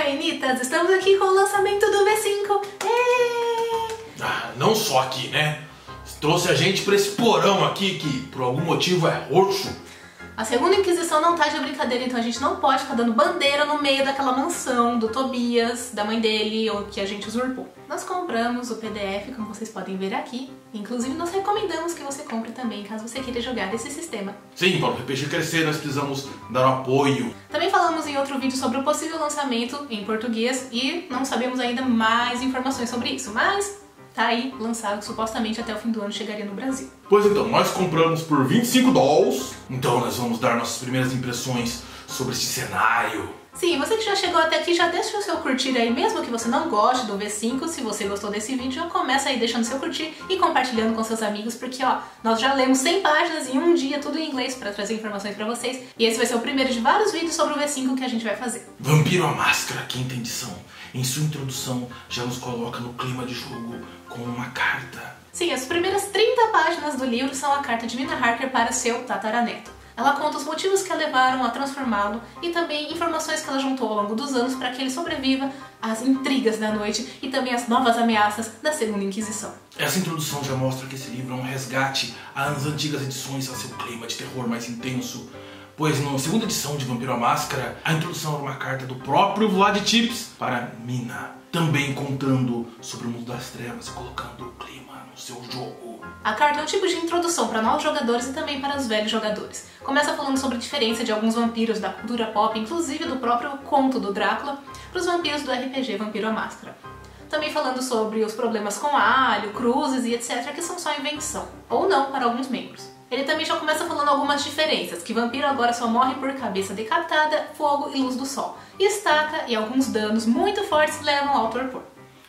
Cainitas, estamos aqui com o lançamento do V5. Não só aqui, né? Trouxe a gente pra esse porão aqui que por algum motivo é roxo. A segunda Inquisição não tá de brincadeira, então a gente não pode ficar dando bandeira no meio daquela mansão do Tobias, da mãe dele, ou que a gente usurpou. Nós compramos o PDF, como vocês podem ver aqui. Inclusive, nós recomendamos que você compre também, caso você queira jogar esse sistema. Sim, para o RPG crescer, nós precisamos dar um apoio. Também falamos em outro vídeo sobre o possível lançamento em português e não sabemos ainda mais informações sobre isso, mas tá aí lançado, que supostamente até o fim do ano chegaria no Brasil. Pois então, nós compramos por $25, então nós vamos dar nossas primeiras impressões sobre esse cenário. Sim, você que já chegou até aqui, já deixa o seu curtir aí, mesmo que você não goste do V5, se você gostou desse vídeo, já começa aí deixando seu curtir e compartilhando com seus amigos, porque ó, nós já lemos 100 páginas em um dia, tudo em inglês, pra trazer informações pra vocês, e esse vai ser o primeiro de vários vídeos sobre o V5 que a gente vai fazer. Vampiro à Máscara, quinta edição. Em sua introdução, já nos coloca no clima de jogo com uma carta. Sim, as primeiras 30 páginas do livro são a carta de Mina Harker para seu tataraneto. Ela conta os motivos que a levaram a transformá-lo e também informações que ela juntou ao longo dos anos para que ele sobreviva às intrigas da noite e também às novas ameaças da Segunda Inquisição. Essa introdução já mostra que esse livro é um resgate às antigas edições, a seu clima de terror mais intenso. Pois na segunda edição de Vampiro à Máscara, a introdução era uma carta do próprio Vlad Tepes para Mina, também contando sobre o mundo das trevas e colocando o clima no seu jogo. A carta é um tipo de introdução para novos jogadores e também para os velhos jogadores. Começa falando sobre a diferença de alguns vampiros da cultura pop, inclusive do próprio conto do Drácula, para os vampiros do RPG Vampiro à Máscara. Também falando sobre os problemas com alho, cruzes e etc, que são só invenção, ou não para alguns membros. Ele também já começa falando algumas diferenças, que vampiro agora só morre por cabeça decapitada, fogo e luz do sol. E estaca e alguns danos muito fortes levam ao torpor.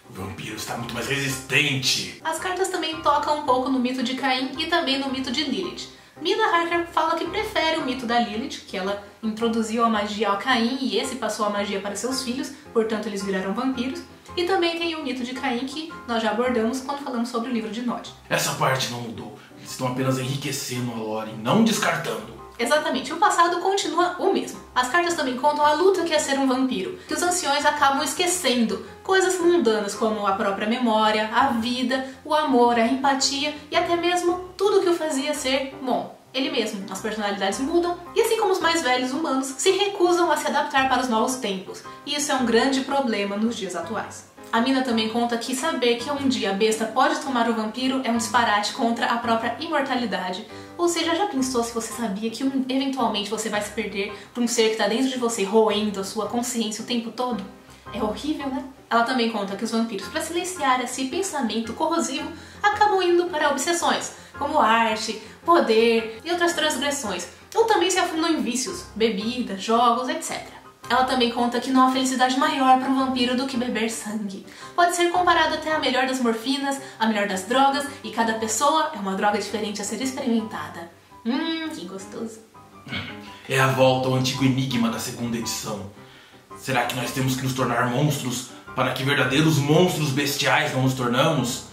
O vampiro está muito mais resistente. As cartas também tocam um pouco no mito de Caim e também no mito de Lilith. Mina Harker fala que prefere o mito da Lilith, que ela introduziu a magia ao Caim e esse passou a magia para seus filhos, portanto eles viraram vampiros. E também tem o mito de Caim, que nós já abordamos quando falamos sobre o livro de Nod. Essa parte não mudou. Eles estão apenas enriquecendo a lore, não descartando. Exatamente, o passado continua o mesmo. As cartas também contam a luta que é ser um vampiro, que os anciões acabam esquecendo coisas mundanas como a própria memória, a vida, o amor, a empatia e até mesmo tudo que o fazia ser bom. Ele mesmo, as personalidades mudam e assim como os mais velhos humanos se recusam a se adaptar para os novos tempos. E isso é um grande problema nos dias atuais. A Mina também conta que saber que um dia a besta pode tomar o vampiro é um disparate contra a própria imortalidade. Ou seja, já pensou se você sabia que eventualmente você vai se perder para um ser que está dentro de você, roendo a sua consciência o tempo todo? É horrível, né? Ela também conta que os vampiros, para silenciar esse pensamento corrosivo, acabam indo para obsessões, como arte, poder e outras transgressões, ou também se afundam em vícios, bebidas, jogos, etc. Ela também conta que não há felicidade maior para um vampiro do que beber sangue. Pode ser comparado até a melhor das morfinas, a melhor das drogas, e cada pessoa é uma droga diferente a ser experimentada. Que gostoso. É a volta ao antigo enigma da segunda edição. Será que nós temos que nos tornar monstros para que verdadeiros monstros bestiais não nos tornamos?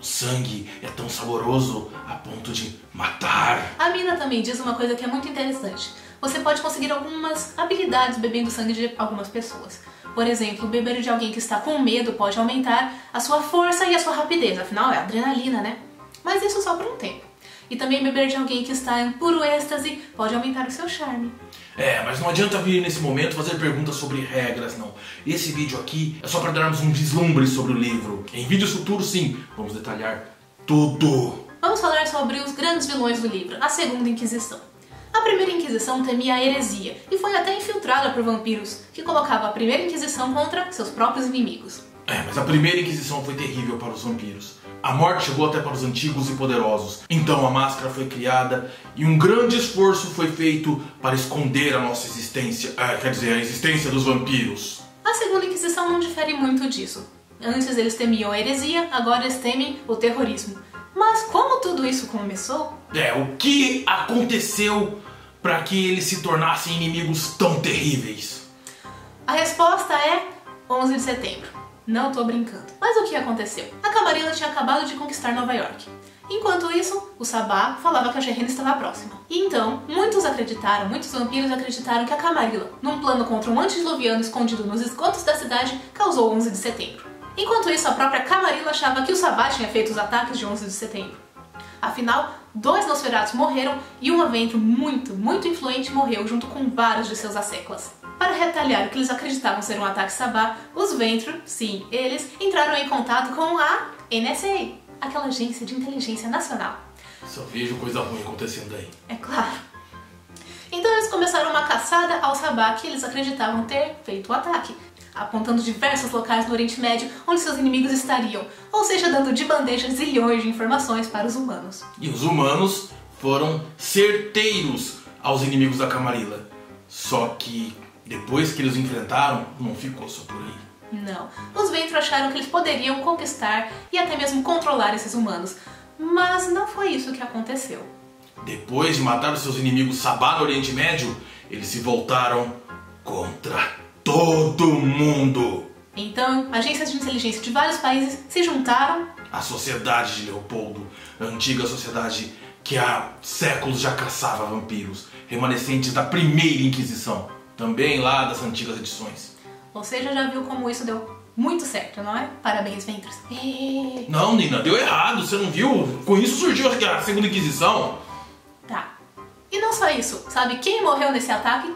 O sangue é tão saboroso a ponto de matar. A Mina também diz uma coisa que é muito interessante. Você pode conseguir algumas habilidades bebendo sangue de algumas pessoas. Por exemplo, beber de alguém que está com medo pode aumentar a sua força e a sua rapidez, afinal é adrenalina, né? Mas isso só por um tempo. E também beber de alguém que está em puro êxtase pode aumentar o seu charme. Mas não adianta vir nesse momento fazer perguntas sobre regras, não. Esse vídeo aqui é só para darmos um vislumbre sobre o livro. Em vídeos futuros, sim, vamos detalhar tudo. Vamos falar sobre os grandes vilões do livro, a Segunda Inquisição. A Primeira Inquisição temia a heresia e foi até infiltrada por vampiros, que colocavam a Primeira Inquisição contra seus próprios inimigos. Mas a Primeira Inquisição foi terrível para os vampiros. A morte chegou até para os antigos e poderosos. Então a máscara foi criada e um grande esforço foi feito para esconder a nossa existência, quer dizer, a existência dos vampiros. A Segunda Inquisição não difere muito disso. Antes eles temiam a heresia, agora eles temem o terrorismo. Mas como tudo isso começou? O que aconteceu para que eles se tornassem inimigos tão terríveis? A resposta é 11 de setembro. Não tô brincando. Mas o que aconteceu? A Camarilla tinha acabado de conquistar Nova York. Enquanto isso, o Sabá falava que a Gerena estava próxima. E então, muitos vampiros acreditaram que a Camarilla, num plano contra um antediluviano escondido nos esgotos da cidade, causou o 11 de setembro. Enquanto isso, a própria Camarilla achava que o Sabá tinha feito os ataques de 11 de setembro. Afinal, 2 Nosferatus morreram e um Aventro muito influente morreu junto com vários de seus asseclas. Para retaliar o que eles acreditavam ser um ataque Sabá, os Ventru, sim, eles, entraram em contato com a NSA, aquela agência de inteligência nacional. Só vejo coisa ruim acontecendo aí. É claro. Então eles começaram uma caçada ao Sabá que eles acreditavam ter feito o ataque, apontando diversos locais no Oriente Médio onde seus inimigos estariam, ou seja, dando de bandeja zilhões de informações para os humanos. E os humanos foram certeiros aos inimigos da Camarilla. Só que depois que eles enfrentaram, não ficou só por aí. Não. Os Ventru acharam que eles poderiam conquistar e até mesmo controlar esses humanos. Mas não foi isso que aconteceu. Depois de matar os seus inimigos Sabá no Oriente Médio, eles se voltaram contra todo mundo. Então, agências de inteligência de vários países se juntaram à Sociedade de Leopoldo, a antiga sociedade que há séculos já caçava vampiros, remanescentes da primeira Inquisição, também lá das antigas edições. Você já viu como isso deu muito certo, não é? Parabéns, Ventros. Não, Nina, deu errado, você não viu? Com isso surgiu a Segunda Inquisição. Tá. E não só isso, sabe quem morreu nesse ataque?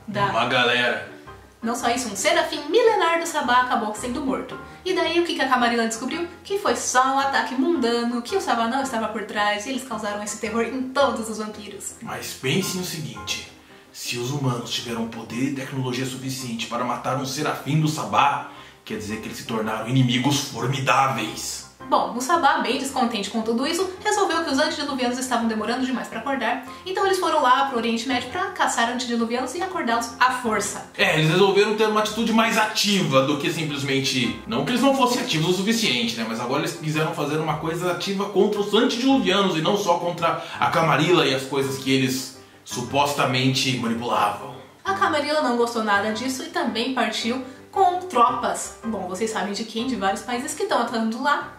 Uma galera. Não só isso, um serafim milenar do Sabá acabou sendo morto. E daí o que a Camarilla descobriu? Que foi só um ataque mundano, que o Sabá não estava por trás e eles causaram esse terror em todos os vampiros. Mas pense no seguinte, se os humanos tiveram poder e tecnologia suficiente para matar um serafim do Sabá, quer dizer que eles se tornaram inimigos formidáveis. Bom, o Sabá, bem descontente com tudo isso, resolveu que os antediluvianos estavam demorando demais para acordar, então eles foram lá pro Oriente Médio para caçar antediluvianos e acordá-los à força. Eles resolveram ter uma atitude mais ativa do que simplesmente... Não que eles não fossem ativos o suficiente, né? Mas agora eles quiseram fazer uma coisa ativa contra os antediluvianos e não só contra a Camarilla e as coisas que eles supostamente manipulavam. A Camarilla não gostou nada disso e também partiu com tropas, bom, vocês sabem de quem, de vários países que estão atuando lá,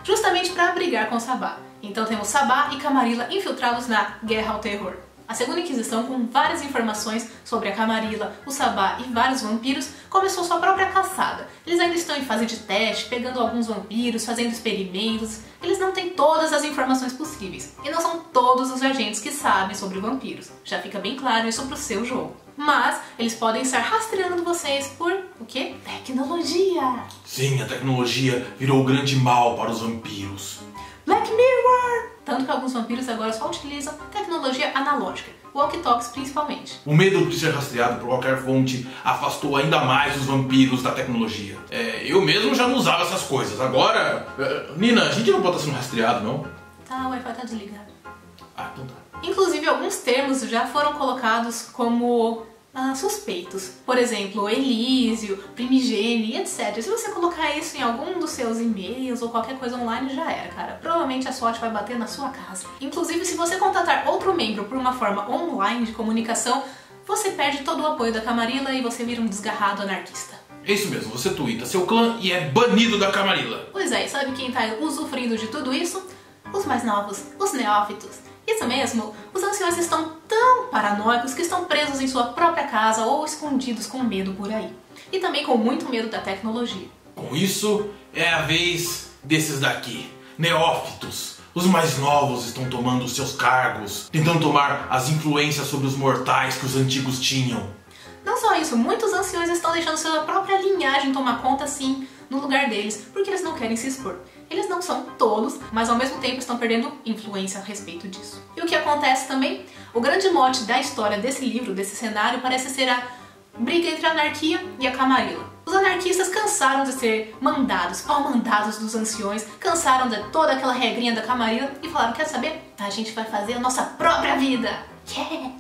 justamente para brigar com o Sabá. Então temos Sabá e Camarilla infiltrados na Guerra ao Terror. A Segunda Inquisição, com várias informações sobre a Camarilla, o Sabá e vários vampiros, começou sua própria caçada. Eles ainda estão em fase de teste, pegando alguns vampiros, fazendo experimentos. Eles não têm todas as informações possíveis. E não são todos os agentes que sabem sobre vampiros. Já fica bem claro isso pro seu jogo. Mas eles podem estar rastreando vocês por, o quê? Tecnologia! Sim, a tecnologia virou o grande mal para os vampiros. Black Mirror! Tanto que alguns vampiros agora só utilizam tecnologia analógica, walkie-talkies principalmente. O medo de ser rastreado por qualquer fonte afastou ainda mais os vampiros da tecnologia. Eu mesmo já não usava essas coisas. Agora, Nina, a gente não pode estar sendo rastreado, não? Tá, o Wi-Fi tá desligado. Ah, então tá. Inclusive, alguns termos já foram colocados como suspeitos. Por exemplo, Elísio, Primigene, etc. Se você colocar isso em algum dos seus e-mails ou qualquer coisa online, já era, cara. Provavelmente a sorte vai bater na sua casa. Inclusive, se você contatar outro membro por uma forma online de comunicação, você perde todo o apoio da Camarilla e você vira um desgarrado anarquista. É isso mesmo, você tuita seu clã e é banido da Camarilla. Pois é, e sabe quem tá usufruindo de tudo isso? Os mais novos, os neófitos. Isso mesmo, os anciões estão tão paranoicos que estão presos em sua própria casa ou escondidos com medo por aí. E também com muito medo da tecnologia. Com isso, é a vez desses daqui, neófitos. Os mais novos estão tomando os seus cargos, tentando tomar as influências sobre os mortais que os antigos tinham. Não só isso, muitos anciões estão deixando sua própria linhagem tomar conta, sim, no lugar deles, porque eles não querem se expor. Eles não são tolos, mas ao mesmo tempo estão perdendo influência a respeito disso. E o que acontece também? O grande mote da história desse livro, desse cenário, parece ser a briga entre a anarquia e a Camarilla. Os anarquistas cansaram de ser mandados dos anciões, cansaram de toda aquela regrinha da Camarilla e falaram, quer saber? A gente vai fazer a nossa própria vida! Yeah!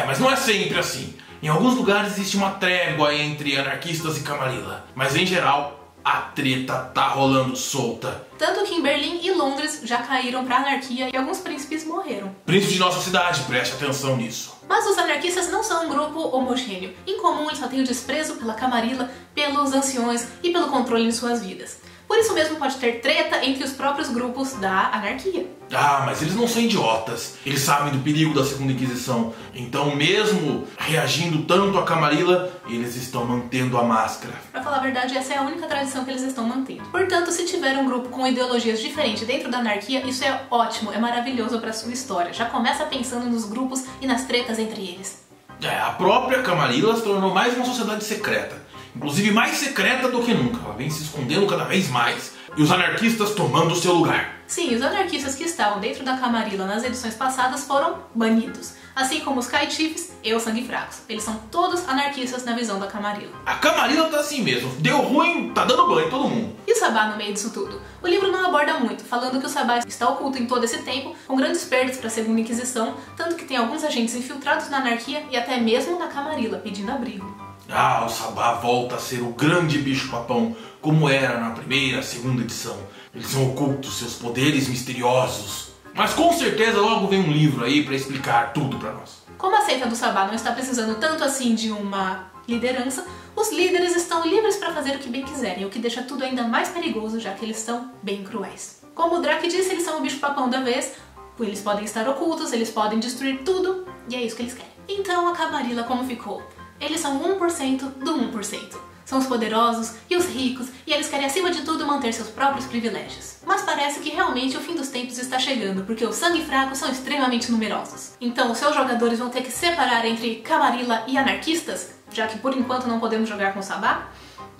Mas não é sempre assim. Em alguns lugares existe uma trégua entre anarquistas e Camarilla, mas em geral a treta tá rolando solta. Tanto que em Berlim e Londres já caíram pra anarquia e alguns príncipes morreram. Príncipe de nossa cidade, preste atenção nisso. Mas os anarquistas não são um grupo homogêneo. Em comum, eles só têm o desprezo pela Camarilla, pelos anciões e pelo controle em suas vidas. Por isso mesmo pode ter treta entre os próprios grupos da anarquia. Ah, mas eles não são idiotas. Eles sabem do perigo da Segunda Inquisição. Então, mesmo reagindo tanto a Camarilla, eles estão mantendo a máscara. Pra falar a verdade, essa é a única tradição que eles estão mantendo. Portanto, se tiver um grupo com ideologias diferentes dentro da anarquia, isso é ótimo, é maravilhoso pra sua história. Já começa pensando nos grupos e nas tretas entre eles. A própria Camarilla se tornou mais uma sociedade secreta. Inclusive mais secreta do que nunca. Ela vem se escondendo cada vez mais. E os anarquistas tomando o seu lugar. Sim, os anarquistas que estavam dentro da Camarilla nas edições passadas foram banidos. Assim como os Caetifes e os Sangue Fracos. Eles são todos anarquistas na visão da Camarilla. A Camarilla tá assim mesmo. Deu ruim, tá dando banho em todo mundo. E o Sabá no meio disso tudo? O livro não aborda muito, falando que o Sabá está oculto em todo esse tempo, com grandes perdas para a Segunda Inquisição, tanto que tem alguns agentes infiltrados na anarquia e até mesmo na Camarilla pedindo abrigo. Ah, o Sabá volta a ser o grande bicho-papão, como era na primeira, segunda edição. Eles são ocultos, seus poderes misteriosos. Mas com certeza logo vem um livro aí pra explicar tudo pra nós. Como a seita do Sabá não está precisando tanto assim de uma liderança, os líderes estão livres para fazer o que bem quiserem, o que deixa tudo ainda mais perigoso, já que eles são bem cruéis. Como o Drake disse, eles são o bicho-papão da vez, eles podem estar ocultos, eles podem destruir tudo, e é isso que eles querem. Então a Camarilla como ficou? Eles são 1% do 1%. São os poderosos e os ricos, e eles querem acima de tudo manter seus próprios privilégios. Mas parece que realmente o fim dos tempos está chegando, porque os Sangue Fracos são extremamente numerosos. Então os seus jogadores vão ter que separar entre Camarilla e anarquistas, já que por enquanto não podemos jogar com o Sabá?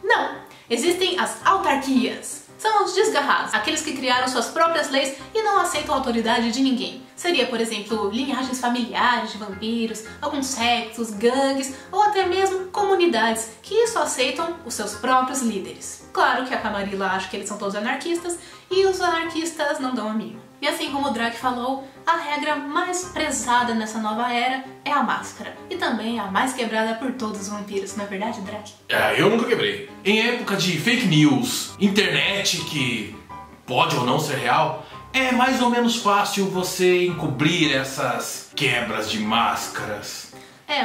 Não! Existem as autarquias. São os desgarrados, aqueles que criaram suas próprias leis e não aceitam a autoridade de ninguém. Seria, por exemplo, linhagens familiares de vampiros, alguns sectos, gangues ou até mesmo comunidades que só aceitam os seus próprios líderes. Claro que a Camarilla acha que eles são todos anarquistas e os anarquistas não dão a mínima. E assim como o Drake falou, a regra mais prezada nessa nova era é a máscara. E também a mais quebrada por todos os vampiros, não é verdade, Drake? Eu nunca quebrei. Em época de fake news, internet que pode ou não ser real, é mais ou menos fácil você encobrir essas quebras de máscaras.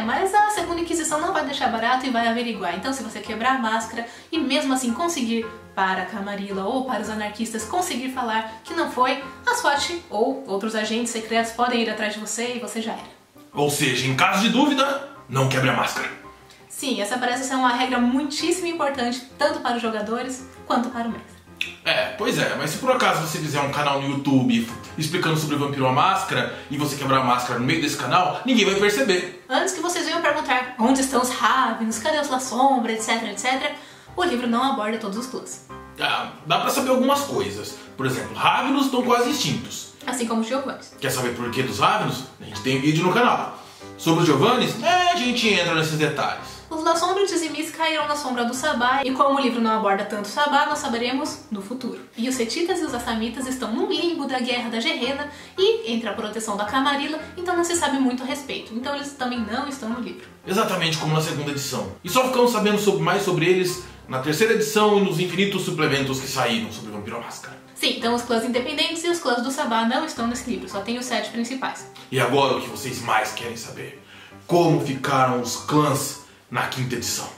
Mas a Segunda Inquisição não vai deixar barato e vai averiguar. Então se você quebrar a máscara e mesmo assim conseguir para a Camarilla ou para os anarquistas conseguir falar que não foi, a SWAT ou outros agentes secretos podem ir atrás de você e você já era. Ou seja, em caso de dúvida, não quebre a máscara. Sim, essa parece ser uma regra muitíssimo importante tanto para os jogadores quanto para o mestre. Pois é, mas se por acaso você fizer um canal no YouTube explicando sobre Vampiro à Máscara e você quebrar a máscara no meio desse canal, ninguém vai perceber. Antes que vocês venham perguntar onde estão os Ravenos, cadê os La Sombra, etc, etc, o livro não aborda todos os clãs. Dá pra saber algumas coisas. Por exemplo, Ravenos estão quase extintos. Assim como os Giovannis. Quer saber por que dos Ravenos? A gente tem vídeo no canal. Sobre os Giovannis, a gente entra nesses detalhes. Os La Sombra e os Dizimis caíram na sombra do Sabá, e como o livro não aborda tanto o Sabá, nós saberemos no futuro. E os Setitas e os Assamitas estão no limbo da Guerra da Gerena e entre a proteção da Camarilla, então não se sabe muito a respeito. Então eles também não estão no livro. Exatamente como na segunda edição. E só ficamos sabendo mais sobre eles na terceira edição e nos infinitos suplementos que saíram sobre Vampiro à Máscara. Sim, então os clãs independentes e os clãs do Sabá não estão nesse livro, só tem os 7 principais. E agora o que vocês mais querem saber? Como ficaram os clãs na quinta edição?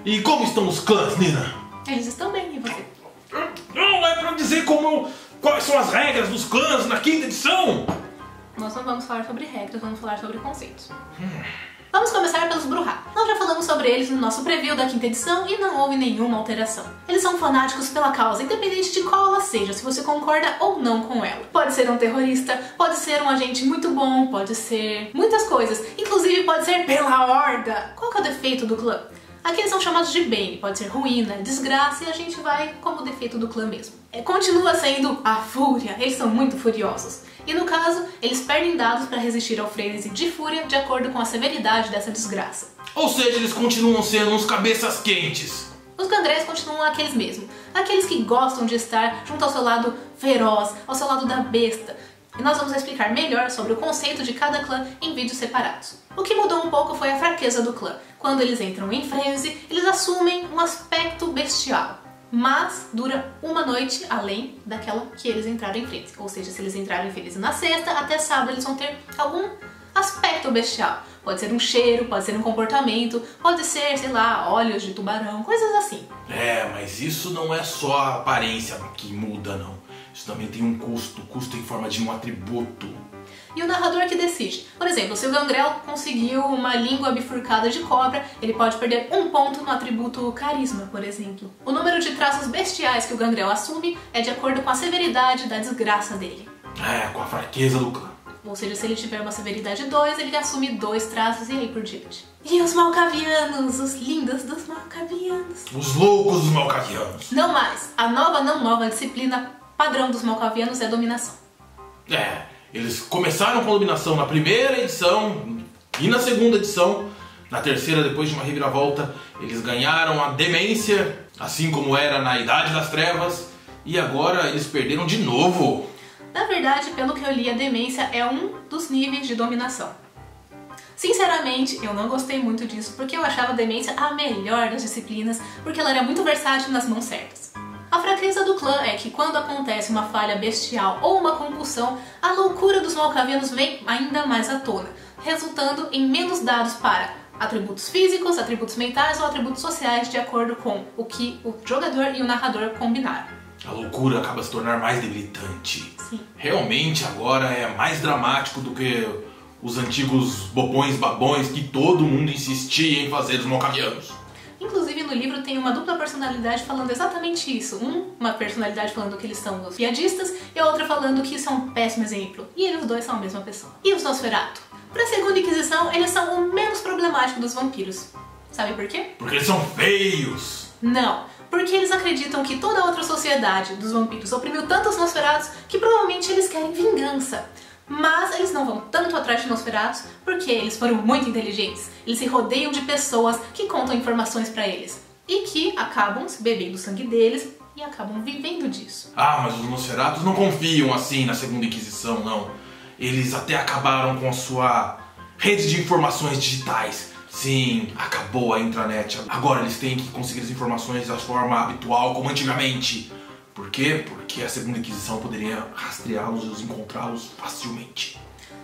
E como estão os clãs, Nina? Eles estão bem, e você? Não é pra dizer quais são as regras dos clãs na quinta edição? Nós não vamos falar sobre regras, vamos falar sobre conceitos. Vamos começar pelos Brujah. Nós já falamos sobre eles no nosso preview da quinta edição e não houve nenhuma alteração. Eles são fanáticos pela causa, independente de qual ela seja, se você concorda ou não com ela. Pode ser um terrorista, pode ser um agente muito bom, pode ser muitas coisas. Inclusive pode ser pela horda. Qual que é o defeito do clã? Aqui eles são chamados de Bane, pode ser ruína, desgraça, e a gente vai como defeito do clã mesmo. Continua sendo a fúria, eles são muito furiosos. E no caso, eles perdem dados para resistir ao frenesi de fúria de acordo com a severidade dessa desgraça. Ou seja, eles continuam sendo uns cabeças quentes. Os Gandrés continuam aqueles mesmos, aqueles que gostam de estar junto ao seu lado feroz, ao seu lado da besta. E nós vamos explicar melhor sobre o conceito de cada clã em vídeos separados. O que mudou um pouco foi a fraqueza do clã. Quando eles entram em frenesi, eles assumem um aspecto bestial. Mas dura uma noite além daquela que eles entraram em frenesi. Ou seja, se eles entraram em frenesi na sexta, até sábado eles vão ter aspecto bestial. Pode ser um cheiro, pode ser um comportamento, pode ser, sei lá, olhos de tubarão, coisas assim. Mas isso não é só a aparência que muda, não. Isso também tem um custo em forma de um atributo. E o narrador que decide. Por exemplo, se o Gangrel conseguiu uma língua bifurcada de cobra, ele pode perder 1 ponto no atributo carisma, por exemplo. O número de traços bestiais que o Gangrel assume é de acordo com a severidade da desgraça dele. Com a fraqueza do clã. Ou seja, se ele tiver uma severidade 2, ele assume 2 traços e aí por diante. E os Malkavianos, os lindos dos Malkavianos. Os loucos dos Malkavianos. Não mais. A nova disciplina padrão dos Malkavianos é dominação. Eles começaram com a dominação na primeira edição e na segunda edição. Na terceira, depois de uma reviravolta, eles ganharam a demência, assim como era na Idade das Trevas. E agora eles perderam de novo. Na verdade, pelo que eu li, a demência é um dos níveis de dominação. Sinceramente, eu não gostei muito disso, porque eu achava a demência a melhor das disciplinas, porque ela era muito versátil nas mãos certas. A fraqueza do clã é que quando acontece uma falha bestial ou uma compulsão, a loucura dos Malkavianos vem ainda mais à tona, resultando em menos dados para atributos físicos, atributos mentais ou atributos sociais, de acordo com o que o jogador e o narrador combinaram. A loucura acaba se tornando mais debilitante. Sim. Realmente agora é mais dramático do que os antigos babões que todo mundo insistia em fazer dos Malkavianos. Inclusive no livro tem uma dupla personalidade falando exatamente isso. Uma personalidade falando que eles são os piadistas e a outra falando que isso é um péssimo exemplo. E eles dois são a mesma pessoa. E os Nosferatu? Para a Segunda Inquisição, eles são o menos problemático dos vampiros. Sabe por quê? Porque eles são feios! Não, porque eles acreditam que toda a outra sociedade dos vampiros oprimiu tanto os Nosferatus que provavelmente eles querem vingança. Mas eles não vão tanto atrás de Nosferatus porque eles foram muito inteligentes. Eles se rodeiam de pessoas que contam informações pra eles e que acabam se bebendo o sangue deles e acabam vivendo disso. Mas os Nosferatus não confiam assim na Segunda Inquisição, não. Eles até acabaram com a sua rede de informações digitais. Sim, acabou a intranet. Agora eles têm que conseguir as informações da forma habitual, como antigamente. Por quê? Porque a Segunda Inquisição poderia rastreá-los e encontrá-los facilmente.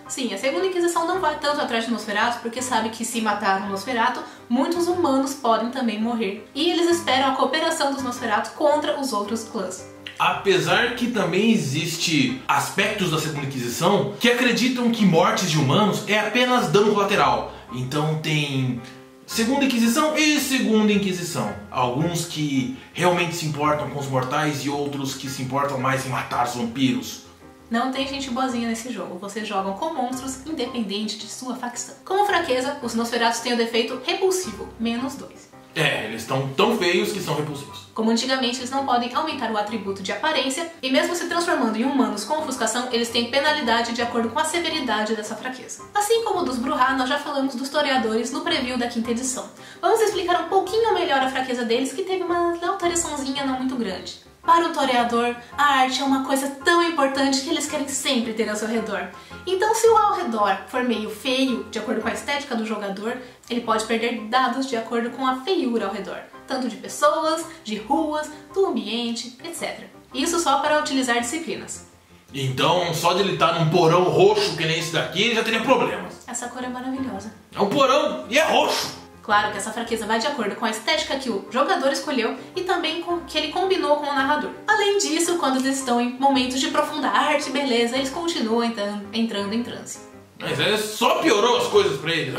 Sim, a Segunda Inquisição não vai tanto atrás de Nosferatu porque sabe que se matar um Nosferatu, muitos humanos podem também morrer. E eles esperam a cooperação dos Nosferatu contra os outros clãs. Apesar que também existe aspectos da Segunda Inquisição que acreditam que mortes de humanos é apenas dano colateral. Então tem Segunda Inquisição e Segunda Inquisição. Alguns que realmente se importam com os mortais e outros que se importam mais em matar os vampiros. Não tem gente boazinha nesse jogo, vocês jogam com monstros independente de sua facção. Como fraqueza, os Nosferatus têm o defeito repulsivo, -2. Eles estão tão feios que são repulsivos. Como antigamente eles não podem aumentar o atributo de aparência, e mesmo se transformando em humanos com ofuscação, eles têm penalidade de acordo com a severidade dessa fraqueza. Assim como dos Brujah, nós já falamos dos toreadores no preview da 5ª edição. Vamos explicar um pouquinho melhor a fraqueza deles, que teve uma alteraçãozinha não muito grande. Para o toreador, a arte é uma coisa tão importante que eles querem sempre ter ao seu redor. Então, se o ao redor for meio feio, de acordo com a estética do jogador, ele pode perder dados de acordo com a feiura ao redor, tanto de pessoas, de ruas, do ambiente, etc. Isso só para utilizar disciplinas. Então, só de ele estar num porão roxo que nem esse daqui, ele já teria problemas. Essa cor é maravilhosa. É um porão e é roxo! Claro que essa fraqueza vai de acordo com a estética que o jogador escolheu e também com que ele combinou com o narrador. Além disso, quando eles estão em momentos de profunda arte e beleza, eles continuam entrando em transe. Mas só piorou as coisas pra eles.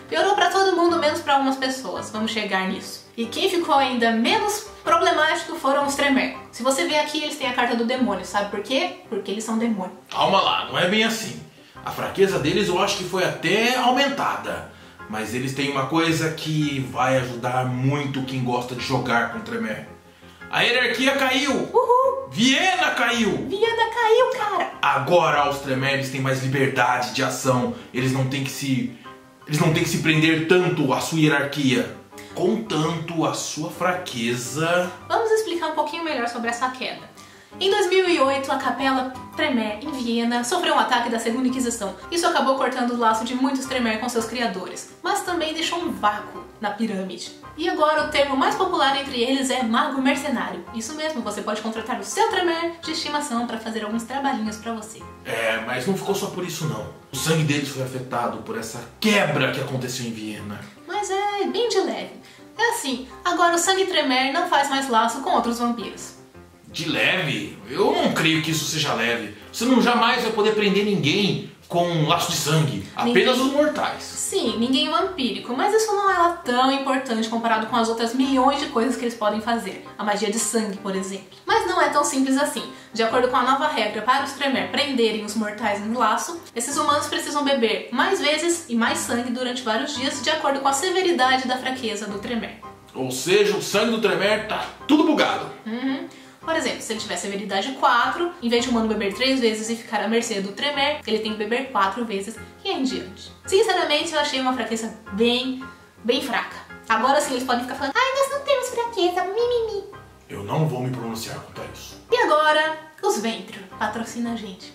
Piorou pra todo mundo, menos pra algumas pessoas. Vamos chegar nisso. E quem ficou ainda menos problemático foram os Tremere. Se você ver aqui, eles têm a carta do demônio. Sabe por quê? Porque eles são demônio. Calma lá, não é bem assim. A fraqueza deles eu acho que foi até aumentada. Mas eles têm uma coisa que vai ajudar muito quem gosta de jogar com Tremere. A hierarquia caiu! Uhul! Viena caiu! Viena caiu, cara! Agora os Tremeres têm mais liberdade de ação. Eles não têm que se prender tanto à sua hierarquia, contanto à sua fraqueza. Vamos explicar um pouquinho melhor sobre essa queda. Em 2008, a Capela Tremere, em Viena, sofreu um ataque da Segunda Inquisição. Isso acabou cortando o laço de muitos Tremere com seus criadores, mas também deixou um vácuo na pirâmide. E agora o termo mais popular entre eles é mago mercenário. Isso mesmo, você pode contratar o seu Tremere de estimação para fazer alguns trabalhinhos para você. Mas não ficou só por isso não. O sangue deles foi afetado por essa quebra que aconteceu em Viena. Mas é bem de leve. É assim, agora o sangue Tremere não faz mais laço com outros vampiros. De leve? Eu não creio que isso seja leve. Você não jamais vai poder prender ninguém com um laço de sangue. Apenas os mortais. Sim, ninguém vampírico, mas isso não é lá tão importante comparado com as outras milhões de coisas que eles podem fazer. A magia de sangue, por exemplo. Mas não é tão simples assim. De acordo com a nova regra para os Tremere prenderem os mortais em laço, esses humanos precisam beber mais vezes e mais sangue durante vários dias, de acordo com a severidade da fraqueza do Tremere. Ou seja, o sangue do Tremere tá tudo bugado. Por exemplo, se ele tiver severidade 4, em vez de o humano beber 3 vezes e ficar à mercê do Tremere, ele tem que beber 4 vezes e em diante. Sinceramente, eu achei uma fraqueza bem fraca. Agora sim, eles podem ficar falando: ai, nós não temos fraqueza, mimimi. Eu não vou me pronunciar quanto a isso. E agora, os Ventrio. Patrocina a gente.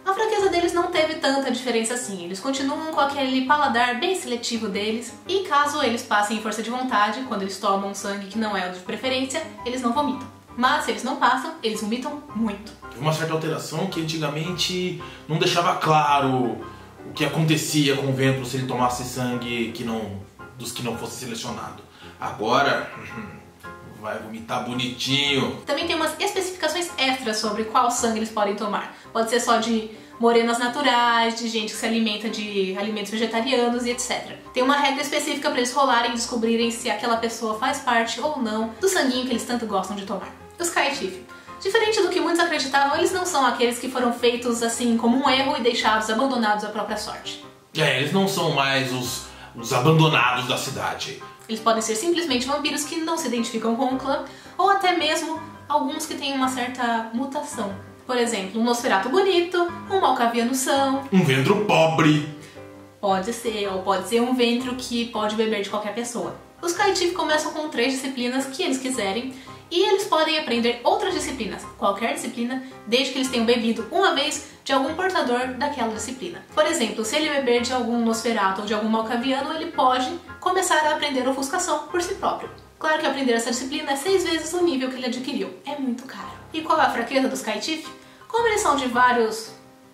A fraqueza deles não teve tanta diferença assim. Eles continuam com aquele paladar bem seletivo deles. E caso eles passem em força de vontade, quando eles tomam sangue que não é o de preferência, eles não vomitam. Mas se eles não passam, eles vomitam muito. Teve uma certa alteração que antigamente não deixava claro o que acontecia com o Ventrio se ele tomasse sangue dos que não fosse selecionado. Agora vai vomitar bonitinho. Também tem umas especificações extras sobre qual sangue eles podem tomar. Pode ser só de morenas naturais, de gente que se alimenta de alimentos vegetarianos e etc. Tem uma regra específica para eles rolarem e descobrirem se aquela pessoa faz parte ou não do sanguinho que eles tanto gostam de tomar. Os Caetif. Diferente do que muitos acreditavam, eles não são aqueles que foram feitos assim como um erro e deixados abandonados à própria sorte. Eles não são mais os abandonados da cidade. Eles podem ser simplesmente vampiros que não se identificam com o clã, ou até mesmo alguns que têm uma certa mutação. Por exemplo, um Nosferatu bonito, um Malkaviano são... um Ventrio pobre. Pode ser, ou pode ser um Ventrio que pode beber de qualquer pessoa. Os Caetif começam com 3 disciplinas que eles quiserem, e eles podem aprender outras disciplinas, qualquer disciplina, desde que eles tenham bebido uma vez de algum portador daquela disciplina. Por exemplo, se ele beber de algum Nosferatu ou de algum Malkaviano, ele pode começar a aprender ofuscação por si próprio. Claro que aprender essa disciplina é 6 vezes o nível que ele adquiriu. É muito caro. E qual é a fraqueza dos Caetif? Como eles são de vários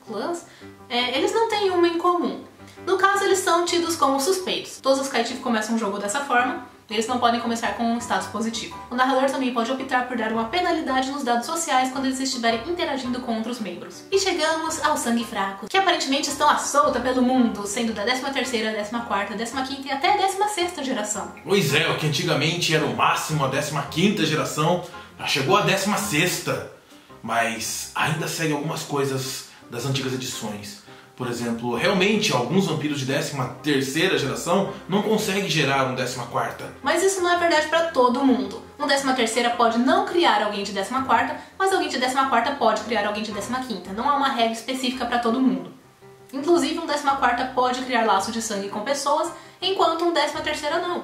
clãs, eles não têm uma em comum. No caso, eles são tidos como suspeitos. Todos os Caetif começam o jogo dessa forma. Eles não podem começar com um status positivo. O narrador também pode optar por dar uma penalidade nos dados sociais quando eles estiverem interagindo com outros membros. E chegamos ao sangue fraco, que aparentemente estão à solta pelo mundo, sendo da 13ª, 14ª, 15ª e até 16ª geração. Pois é, o que antigamente era o máximo, a 15ª geração, já chegou a 16ª. Mas ainda segue algumas coisas das antigas edições. Por exemplo, realmente alguns vampiros de 13ª geração não conseguem gerar um 14ª. Mas isso não é verdade para todo mundo. Um 13ª pode não criar alguém de 14ª, mas alguém de 14ª pode criar alguém de 15ª. Não há uma regra específica para todo mundo. Inclusive, um 14ª pode criar laço de sangue com pessoas, enquanto um 13ª não.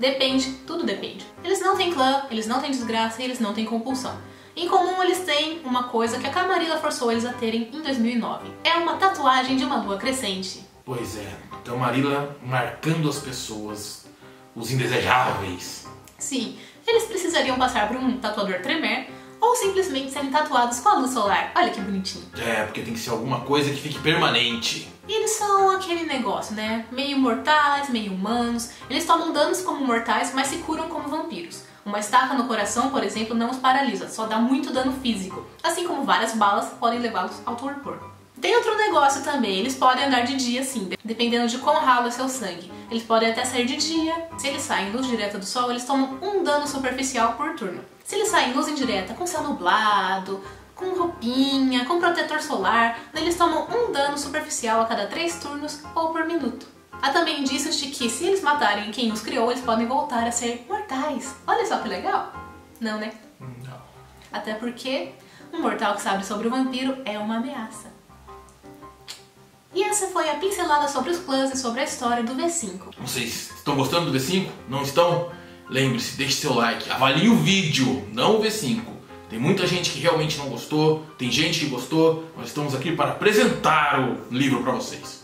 Depende, tudo depende. Eles não têm clã, eles não têm desgraça e eles não têm compulsão. Em comum, eles têm uma coisa que a Camarilla forçou eles a terem em 2009. É uma tatuagem de uma lua crescente. Pois é, Camarilla marcando as pessoas, os indesejáveis. Sim, eles precisariam passar por um tatuador Tremere ou simplesmente serem tatuados com a luz solar. Olha que bonitinho. Porque tem que ser alguma coisa que fique permanente. E eles são aquele negócio, né? Meio mortais, meio humanos. Eles tomam danos como mortais, mas se curam como vampiros. Uma estaca no coração, por exemplo, não os paralisa, só dá muito dano físico, assim como várias balas podem levá-los ao torpor. Tem outro negócio também, eles podem andar de dia sim, dependendo de quão ralo é seu sangue. Eles podem até sair de dia, se eles saem em luz direta do sol, eles tomam um dano superficial por turno. Se eles saem em luz indireta, com céu nublado, com roupinha, com protetor solar, eles tomam um dano superficial a cada 3 turnos ou por minuto. Há também indícios de que, se eles matarem quem os criou, eles podem voltar a ser mortais. Olha só que legal. Não, né? Não. Até porque um mortal que sabe sobre o vampiro é uma ameaça. E essa foi a pincelada sobre os clãs e sobre a história do V5. Vocês estão gostando do V5? Não estão? Lembre-se, deixe seu like, avalie o vídeo, não o V5. Tem muita gente que realmente não gostou, tem gente que gostou. Nós estamos aqui para apresentar o livro para vocês.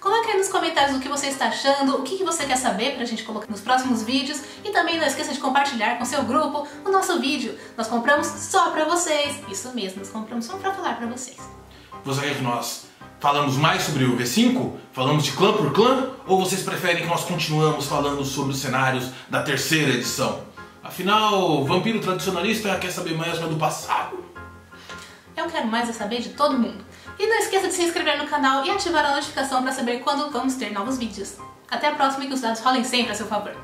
Coloque aí nos comentários o que você está achando, o que você quer saber pra gente colocar nos próximos vídeos. E também não esqueça de compartilhar com seu grupo o nosso vídeo. Nós compramos só pra vocês. Isso mesmo, nós compramos só pra falar pra vocês. Você quer que nós falamos mais sobre o V5? Falamos de clã por clã? Ou vocês preferem que nós continuamos falando sobre os cenários da terceira edição? Afinal, vampiro tradicionalista quer saber mais do passado. Eu quero mais saber de todo mundo. E não esqueça de se inscrever no canal e ativar a notificação para saber quando vamos ter novos vídeos. Até a próxima e que os dados rolem sempre a seu favor.